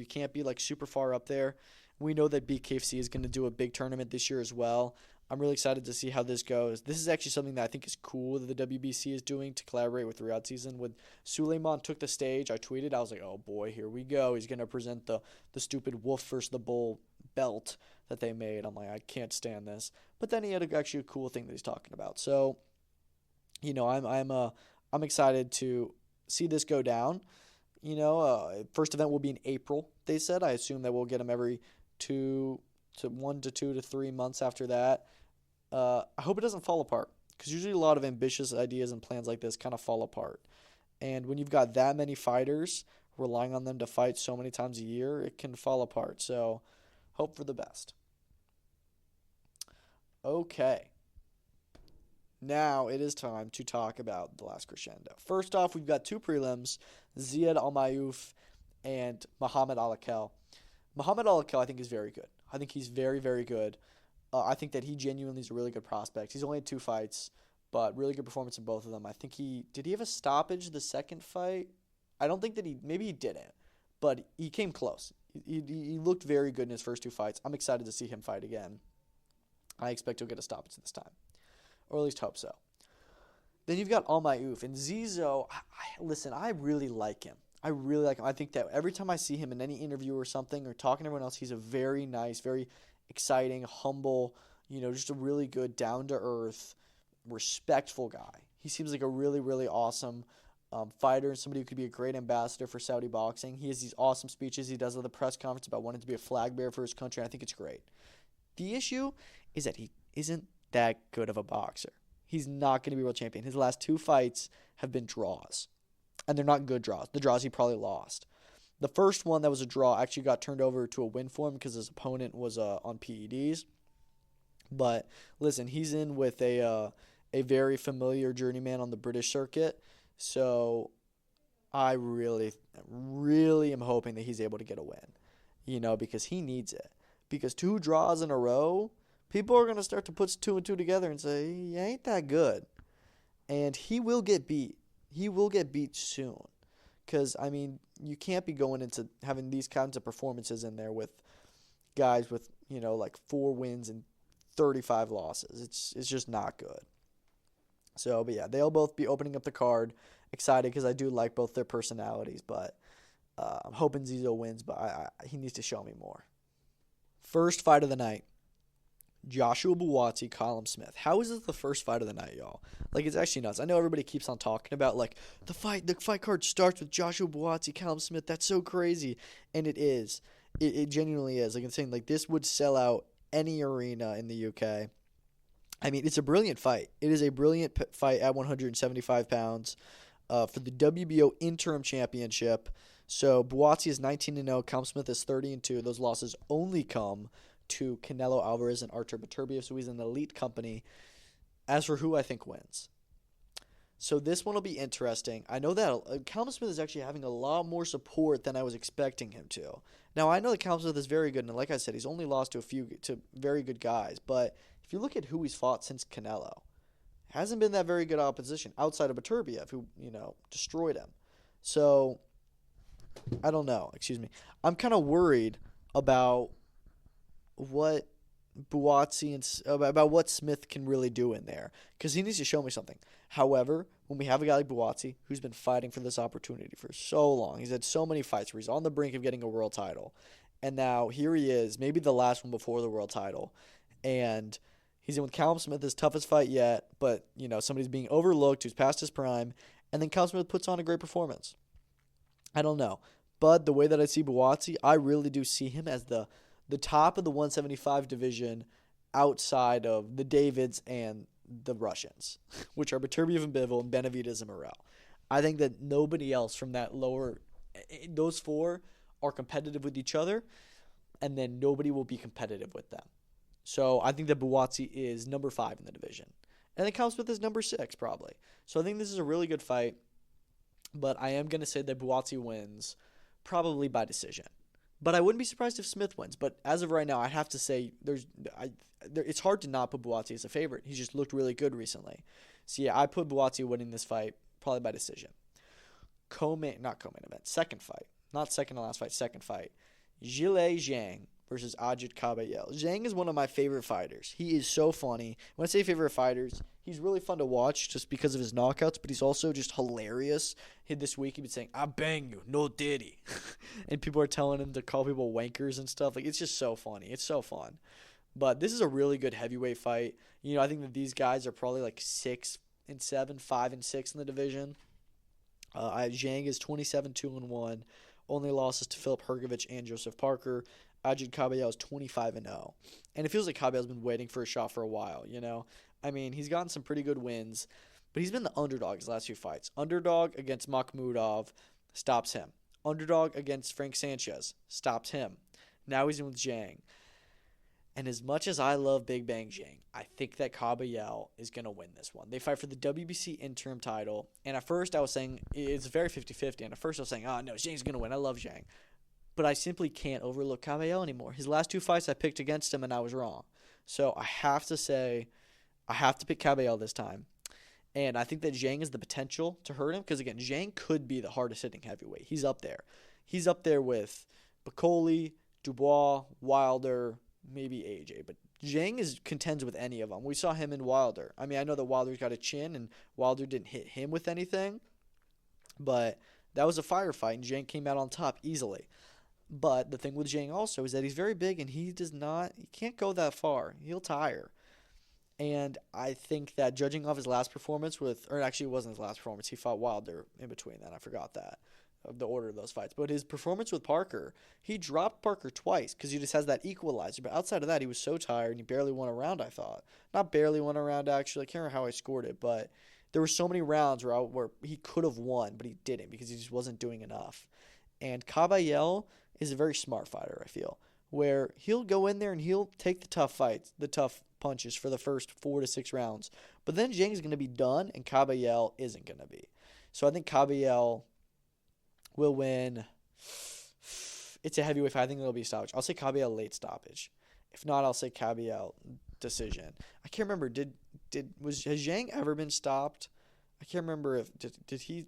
can't be super far up there. We know that BKFC is going to do a big tournament this year as well. I'm really excited to see how this goes. This is actually something that I think is cool that the WBC is doing to collaborate with Riyadh season. When Suleiman took the stage, I tweeted, I was like, oh boy, here we go. He's going to present the stupid wolf versus the bull belt that they made. I'm like, I can't stand this. But then he had actually a cool thing that he's talking about. So, I'm excited to see this go down. First event will be in April, they said. I assume that we'll get them every 1 to 2 to 3 months after that. I hope it doesn't fall apart, because usually a lot of ambitious ideas and plans like this kind of fall apart. And when you've got that many fighters, relying on them to fight so many times a year, it can fall apart. So hope for the best. Okay. Now it is time to talk about the last crescendo. First off, we've got 2 prelims, Ziad Al-Mayouf and Muhammad Al-Akel. Muhammad Al-Akel, I think, is very good. I think he's very, very good. I think that he genuinely is a really good prospect. He's only had 2 fights, but really good performance in both of them. I think did he have a stoppage the second fight? I don't think that maybe he didn't, but he came close. He looked very good in his first 2 fights. I'm excited to see him fight again. I expect he'll get a stoppage this time, or at least hope so. Then you've got Al-Mayouf, and Zizo, listen, I really like him. I really like him. I think that every time I see him in any interview or something, or talking to everyone else, he's a very nice, very exciting, humble, just a really good, down-to-earth, respectful guy. He seems like a really, really awesome fighter and somebody who could be a great ambassador for Saudi boxing. He has these awesome speeches he does at the press conference about wanting to be a flag bearer for his country. I think it's great. The issue is that he isn't that good of a boxer. He's not going to be world champion. His last 2 fights have been draws. And they're not good draws. The draws he probably lost. The first one that was a draw actually got turned over to a win for him because his opponent was on PEDs. But listen, he's in with a very familiar journeyman on the British circuit. So I really, really am hoping that he's able to get a win. Because he needs it. Because 2 draws in a row, people are going to start to put 2 and 2 together and say, he ain't that good. And he will get beat. He will get beat soon. Because, you can't be going into having these kinds of performances in there with guys with, 4 wins and 35 losses. It's just not good. So, but yeah, they'll both be opening up the card. Excited because I do like both their personalities, but I'm hoping Zizo wins, but he needs to show me more. First fight of the night. Joshua Buatsi, Colin Smith. How is this the first fight of the night, y'all? Like, it's actually nuts. I know everybody keeps on talking about, like, the fight card starts with Joshua Buatsi, Colin Smith. That's so crazy. And it is. It genuinely is. Like, I'm saying, like, this would sell out any arena in the UK. I mean, it's a brilliant fight. It is a brilliant fight at 175 pounds for the WBO interim championship. So, Buatsi is 19-0. Colin Smith is 30-2. Those losses only come to Canelo Alvarez and Artur Beterbiev, so he's an elite company. As for who I think wins, so this one will be interesting. I know that Callum Smith is actually having a lot more support than I was expecting him to. Now, I know that Callum Smith is very good, and like I said, he's only lost to very good guys, but if you look at who he's fought since Canelo, hasn't been that very good opposition outside of Beterbiev, who, destroyed him. So, I don't know. Excuse me. I'm kind of worried about what Buatsi about what Smith can really do in there, because he needs to show me something. However, when we have a guy like Buatsi who's been fighting for this opportunity for so long, he's had so many fights where he's on the brink of getting a world title, and now here he is, maybe the last one before the world title, and he's in with Callum Smith, his toughest fight yet, but somebody's being overlooked who's past his prime, and then Callum Smith puts on a great performance. I don't know, but the way that I see Buatsi, I really do see him as the top of the 175 division outside of the Davids and the Russians, which are Beterbiev and Bivol and Benavidez and Morel. I think that nobody else from that lower, those four are competitive with each other, and then nobody will be competitive with them. So I think that Buatsi is number 5 in the division. And then Callum Smith is number 6 probably. So I think this is a really good fight, but I am going to say that Buatsi wins probably by decision. But I wouldn't be surprised if Smith wins. But as of right now, I have to say it's hard to not put Buatsi as a favorite. He's just looked really good recently. So yeah, I put Buatsi winning this fight probably by decision. Not co-main event. Second fight. Not second to last fight. Second fight. Zhilei Zhang versus Ajit Kabayel. Zhang is one of my favorite fighters. He is so funny. When I say favorite fighters, he's really fun to watch just because of his knockouts, but he's also just hilarious. This week he'd been saying, "I bang you, no diddy." And people are telling him to call people wankers and stuff. Like, it's just so funny. It's so fun. But this is a really good heavyweight fight. I think that these guys are probably like 6-7, 5-6 in the division. Zhang is 27-2-1. Only losses to Filip Hrgovic and Joseph Parker. Ajit Kabayel is 25-0. And it feels like Kabayel's been waiting for a shot for a while, I mean, he's gotten some pretty good wins, but he's been the underdog his last few fights. Underdog against Makhmudov, stops him. Underdog against Frank Sanchez, stops him. Now he's in with Zhang. And as much as I love Big Bang Zhang, I think that Kabayel is going to win this one. They fight for the WBC interim title. And at first I was saying it's very 50-50. And at first I was saying, no, Zhang's going to win. I love Zhang. But I simply can't overlook Kabayel anymore. His last 2 fights I picked against him and I was wrong. So I have to pick Kabayel this time. And I think that Zhang has the potential to hurt him because, again, Zhang could be the hardest hitting heavyweight. He's up there. He's up there with Bakole, Dubois, Wilder, maybe AJ. But Zhang contends with any of them. We saw him in Wilder. I mean, I know that Wilder's got a chin and Wilder didn't hit him with anything. But that was a firefight and Zhang came out on top easily. But the thing with Zhang also is that he's very big and he can't go that far. He'll tire. And I think that judging off his last performance actually it wasn't his last performance. He fought Wilder in between that. I forgot that, of the order of those fights. But his performance with Parker, he dropped Parker twice because he just has that equalizer. But outside of that, he was so tired and he barely won a round, I thought. Not barely won a round, actually. I can't remember how I scored it. But there were so many rounds where he could have won, but he didn't because he just wasn't doing enough. And Kabayel is a very smart fighter, I feel, where he'll go in there and he'll take the tough fights, the tough punches for the first 4 to 6 rounds. But then Zhang is going to be done and Kabayel isn't going to be. So I think Kabayel will win. It's a heavyweight fight. I think it'll be a stoppage. I'll say Kabayel late stoppage. If not, I'll say Kabayel decision. I can't remember. Has Zhang ever been stopped? I can't remember if did he.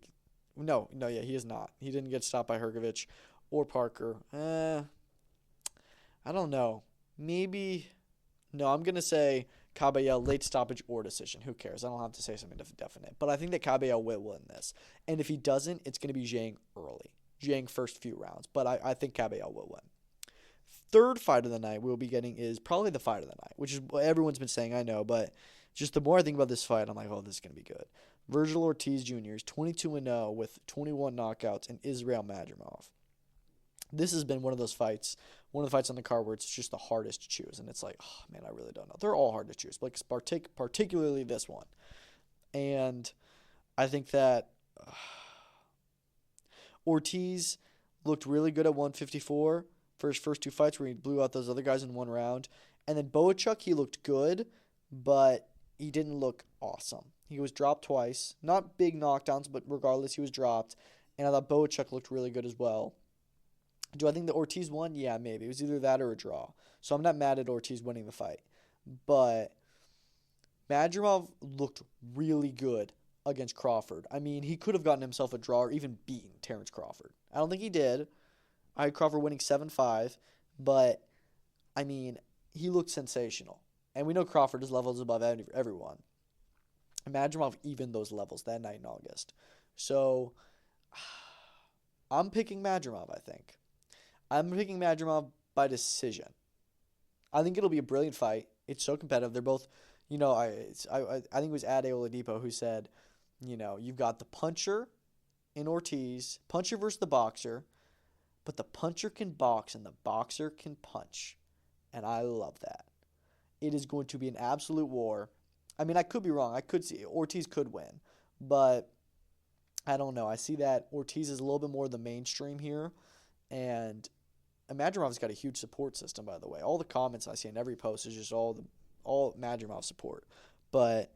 No, yeah, he is not. He didn't get stopped by Hrgovic or Parker. I don't know. Maybe. No, I'm going to say Caballel, late stoppage or decision. Who cares? I don't have to say something definite. But I think that Caballel will win this. And if he doesn't, it's going to be Zhang early. Zhang first few rounds. But I think Caballel will win. Third fight of the night we'll be getting is probably the fight of the night, which is what everyone's been saying, I know. But just the more I think about this fight, I'm like, oh, this is going to be good. Virgil Ortiz Jr. is 22-0 with 21 knockouts, and Israel Madrimov. This has been one of the fights on the card where it's just the hardest to choose. And it's like, oh, man, I really don't know. They're all hard to choose, but particularly this one. And I think that Ortiz looked really good at 154 for his first two fights where he blew out those other guys in one round. And then Boachuk, he looked good, but he didn't look awesome. He was dropped twice. Not big knockdowns, but regardless, he was dropped. And I thought Boachuk looked really good as well. Do I think that Ortiz won? Yeah, maybe. It was either that or a draw. So I'm not mad at Ortiz winning the fight. But Madrimov looked really good against Crawford. I mean, he could have gotten himself a draw or even beaten Terrence Crawford. I don't think he did. I had Crawford winning 7-5. But, I mean, he looked sensational. And we know Crawford is levels above everyone. And Madrimov evened those levels that night in August. So, I'm picking Madrimov, I think. I'm picking Madrimov by decision. I think it'll be a brilliant fight. It's so competitive. They're both, I think it was Ade Oladipo who said, you've got the puncher in Ortiz, puncher versus the boxer, but the puncher can box and the boxer can punch. And I love that. It is going to be an absolute war. I mean, I could be wrong. I could see Ortiz could win, but I don't know. I see that Ortiz is a little bit more the mainstream here, and Madrimov's got a huge support system, by the way. All the comments I see in every post is just all Madrimov support. But,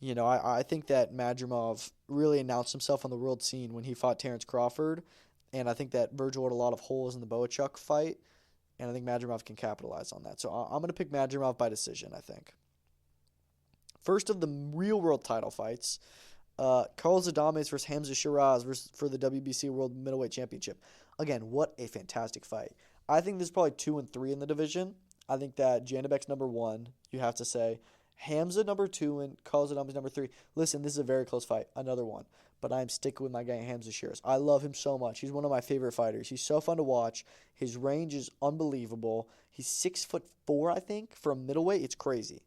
I think that Madrimov really announced himself on the world scene when he fought Terrence Crawford. And I think that Virgil had a lot of holes in the Boachuk fight. And I think Madrimov can capitalize on that. So I'm going to pick Madrimov by decision, I think. First of the real-world title fights, Carlos Adames versus Hamza Shiraz for the WBC World Middleweight Championship. Again, what a fantastic fight. I think this is probably 2 and 3 in the division. I think that Janibek's number 1, you have to say. Hamza number 2 and Carlos Adames number 3. Listen, this is a very close fight. Another one. But I'm sticking with my guy Hamza Shiraz. I love him so much. He's one of my favorite fighters. He's so fun to watch. His range is unbelievable. He's 6'4", I think, for a middleweight. It's crazy.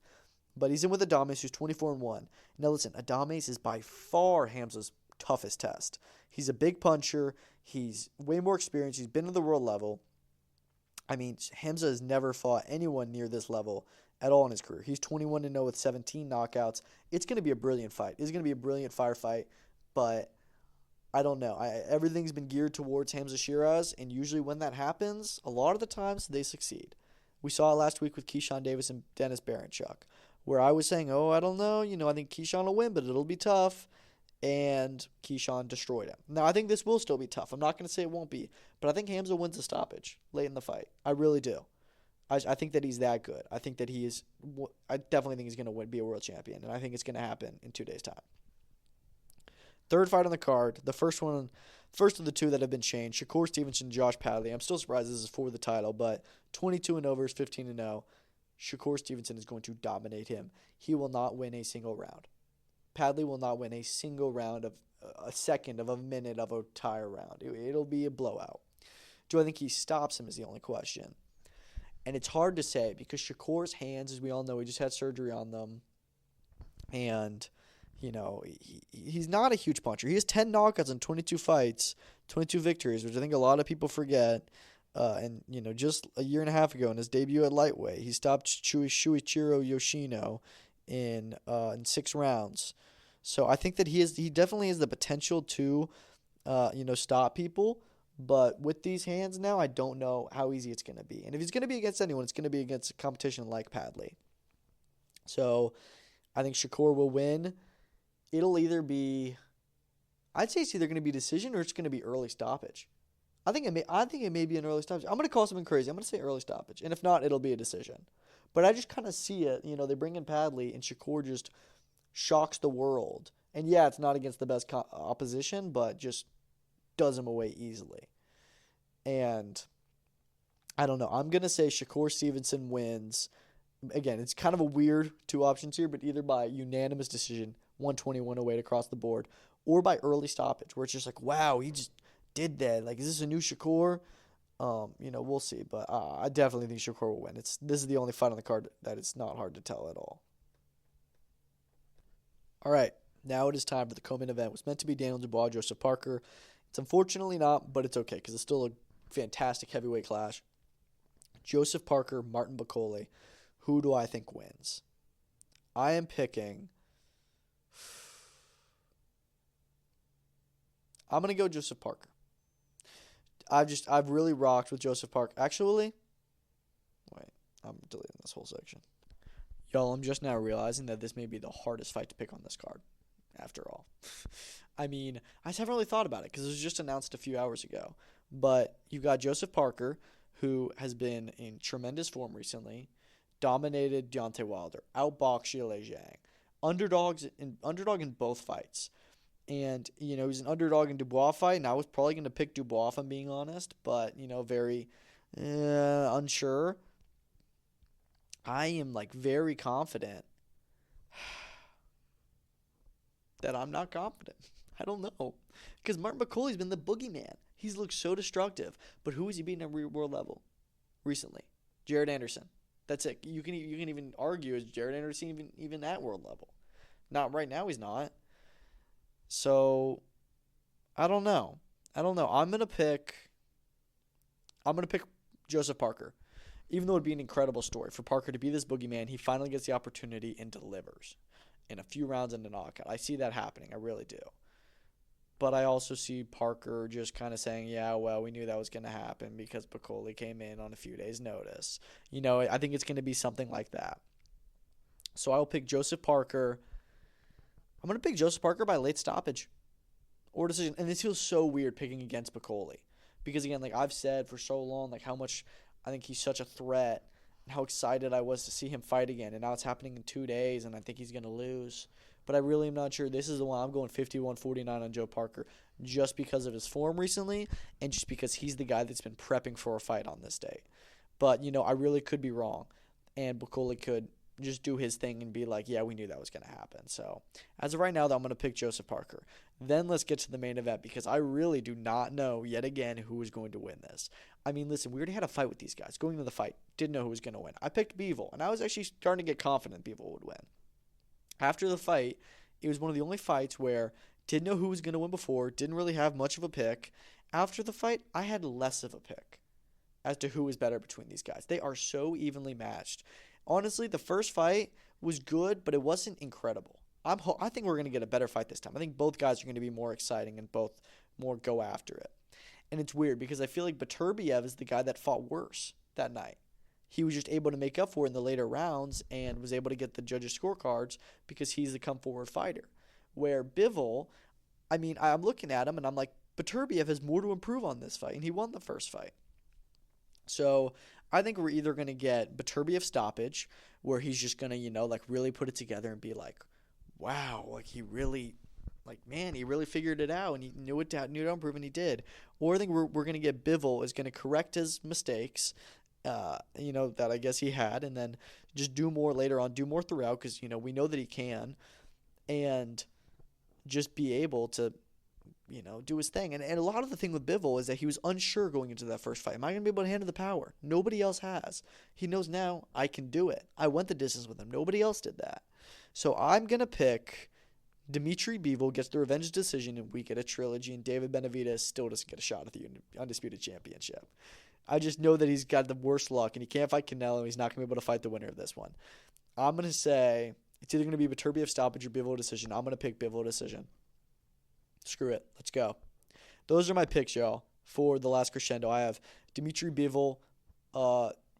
But he's in with Adames, who's 24-1. Now listen, Adames is by far Hamza's toughest test. He's a big puncher. He's way more experienced. He's been to the world level. I mean, Hamza has never fought anyone near this level at all in his career. He's 21-0 with 17 knockouts. It's going to be a brilliant fight. It's going to be a brilliant firefight, but I don't know. Everything's been geared towards Hamza Shiraz, and usually when that happens, a lot of the times they succeed. We saw it last week with Keyshawn Davis and Dennis Baranchuk, where I was saying, I don't know, I think Keyshawn will win, but it'll be tough. And Keyshawn destroyed him. Now, I think this will still be tough. I'm not going to say it won't be, but I think Hamza wins the stoppage late in the fight. I really do. I think that he's that good. I think that he is. I definitely think he's going to be a world champion, and I think it's going to happen in 2 days' time. Third fight on the card, the first of the two that have been changed, Shakur Stevenson and Josh Padley. I'm still surprised this is for the title, but 22-0 versus 15-0. Shakur Stevenson is going to dominate him. He will not win a single round. Padley will not win a single round of a second of a minute of a entire round. It'll be a blowout. Do I think he stops him is the only question. And it's hard to say because Shakur's hands, as we all know, he just had surgery on them. And, he's not a huge puncher. He has 10 knockouts in 22 fights, 22 victories, which I think a lot of people forget. And just a year and a half ago in his debut at lightweight, he stopped Shuichiro Yoshino in 6 rounds. So I think that he definitely has the potential to, stop people. But with these hands now, I don't know how easy it's going to be. And if he's going to be against anyone, it's going to be against a competition like Padley. So I think Shakur will win. It'll either be, I'd say it's either going to be decision or it's going to be early stoppage. I think it may be an early stoppage. I'm going to call something crazy. I'm going to say early stoppage. And if not, it'll be a decision. But I just kind of see it. They bring in Padley and Shakur just shocks the world. And yeah, it's not against the best opposition, but just does him away easily. And I don't know. I'm going to say Shakur Stevenson wins again, it's kind of a weird two options here, but either by unanimous decision, 121 away across the board, or by early stoppage, where it's just like, wow, he just did that. Like, is this a new Shakur? We'll see, but I definitely think Shakur will win. This is the only fight on the card that it's not hard to tell at all. All right, now it is time for the co-main event. It was meant to be Daniel Dubois, Joseph Parker. It's unfortunately not, but it's okay because it's still a fantastic heavyweight clash. Joseph Parker, Martin Bakole. Who do I think wins? I am picking. I'm gonna go Joseph Parker. I've really rocked with Joseph Parker. Actually, wait, I'm deleting this whole section. Y'all, I'm just now realizing that this may be the hardest fight to pick on this card, after all. I mean, I just haven't really thought about it because it was just announced a few hours ago. But you've got Joseph Parker, who has been in tremendous form recently, dominated Deontay Wilder, outboxed Zhilei Zhang, underdog in both fights. And, he's an underdog in Dubois fight, and I was probably going to pick Dubois if I'm being honest, but, very unsure. I am very confident that I'm not confident. I don't know. Because Martin Bakole's been the boogeyman. He's looked so destructive. But who has he beaten at world level recently? Jared Anderson. That's it. You can even argue, is Jared Anderson even at world level? Not right now, he's not. So I don't know. I'm gonna pick Joseph Parker. Even though it would be an incredible story for Parker to be this boogeyman, he finally gets the opportunity and delivers in a few rounds in the knockout. I see that happening. I really do. But I also see Parker just kind of saying, yeah, well, we knew that was going to happen because Bakole came in on a few days' notice. I think it's going to be something like that. So I'll pick Joseph Parker. I'm going to pick Joseph Parker by late stoppage or decision. And this feels so weird picking against Bakole. Because, again, I've said for so long, how much I think he's such a threat and how excited I was to see him fight again. And now it's happening in 2 days, and I think he's going to lose. But I really am not sure. This is the one I'm going 51-49 on Joe Parker just because of his form recently and just because he's the guy that's been prepping for a fight on this date. But, I really could be wrong. And Bakole could just do his thing and be like, yeah, we knew that was going to happen. So as of right now, though, I'm going to pick Joseph Parker. Then let's get to the main event because I really do not know yet again who is going to win this. I mean, listen, we already had a fight with these guys. Going into the fight, didn't know who was going to win. I picked Bivol, and I was actually starting to get confident Bivol would win. After the fight, it was one of the only fights where didn't know who was going to win before, didn't really have much of a pick. After the fight, I had less of a pick as to who is better between these guys. They are so evenly matched. Honestly, the first fight was good, but it wasn't incredible. I think we're going to get a better fight this time. I think both guys are going to be more exciting and both more go after it. And it's weird because I feel like Beterbiev is the guy that fought worse that night. He was just able to make up for it in the later rounds and was able to get the judges' scorecards because he's the come-forward fighter. Where Bivol, I'm looking at him and I'm like, Beterbiev has more to improve on this fight, and he won the first fight. So I think we're either going to get Beterbiev stoppage, where he's just going to, really put it together and be like, wow, he really figured it out and he knew to improve, and he did. Or I think we're going to get Bivol is going to correct his mistakes, that I guess he had, and then just do more later on, do more throughout, because, we know that he can, and just be able to, do his thing. And a lot of the thing with Bivol is that he was unsure going into that first fight. Am I going to be able to handle the power? Nobody else has. He knows now I can do it. I went the distance with him. Nobody else did that. So I'm going to pick Dmitry Bivol gets the revenge decision, and we get a trilogy, and David Benavidez still doesn't get a shot at the Undisputed Championship. I just know that he's got the worst luck, and he can't fight Canelo, and he's not going to be able to fight the winner of this one. I'm going to say it's either going to be Beterbiev stoppage or Bivol decision. I'm going to pick Bivol decision. Screw it. Let's go. Those are my picks, y'all, for the last crescendo. I have Dmitry Bivol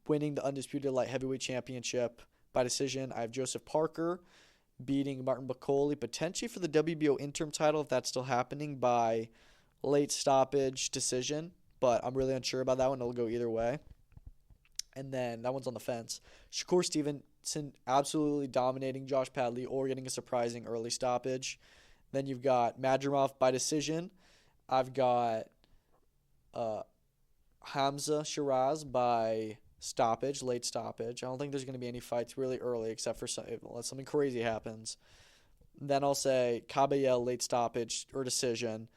winning the Undisputed Light Heavyweight Championship by decision. I have Joseph Parker beating Martin Bakole, potentially for the WBO interim title, if that's still happening, by late stoppage decision. But I'm really unsure about that one. It'll go either way. And then that one's on the fence. Shakur Stevenson absolutely dominating Josh Padley or getting a surprising early stoppage. Then you've got Madrimov by decision. I've got Hamza Shiraz by stoppage, late stoppage. I don't think there's going to be any fights really early except for unless something crazy happens. Then I'll say Caballel, late stoppage or decision.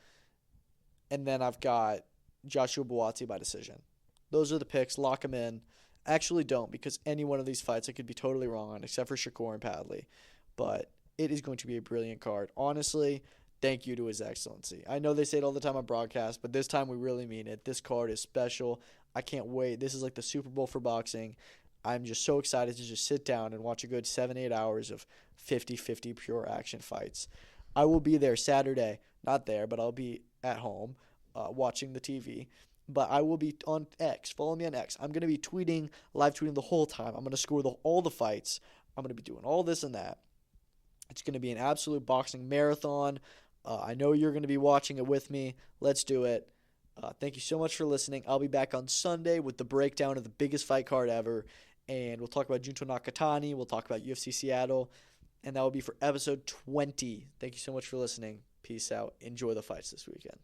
And then I've got Joshua Buatsi by decision. Those are the picks. Lock them in. Actually, don't, because any one of these fights I could be totally wrong on, except for Shakur and Padley. But it is going to be a brilliant card. Honestly, thank you to His Excellency. I know they say it all the time on broadcast, but this time we really mean it. This card is special. I can't wait. This is like the Super Bowl for boxing. I'm just so excited to just sit down and watch a good 7-8 hours of 50-50 pure action fights. I will be there Saturday. Not there, but I'll be at home watching the TV. But I will be on X. Follow me on X. I'm going to be tweeting, live tweeting the whole time. I'm going to score all the fights. I'm going to be doing all this and that. It's going to be an absolute boxing marathon. I know you're going to be watching it with me. Let's do it. Thank you so much for listening. I'll be back on Sunday with the breakdown of the biggest fight card ever. And we'll talk about Junto Nakatani. We'll talk about UFC Seattle. And that will be for episode 20. Thank you so much for listening. Peace out. Enjoy the fights this weekend.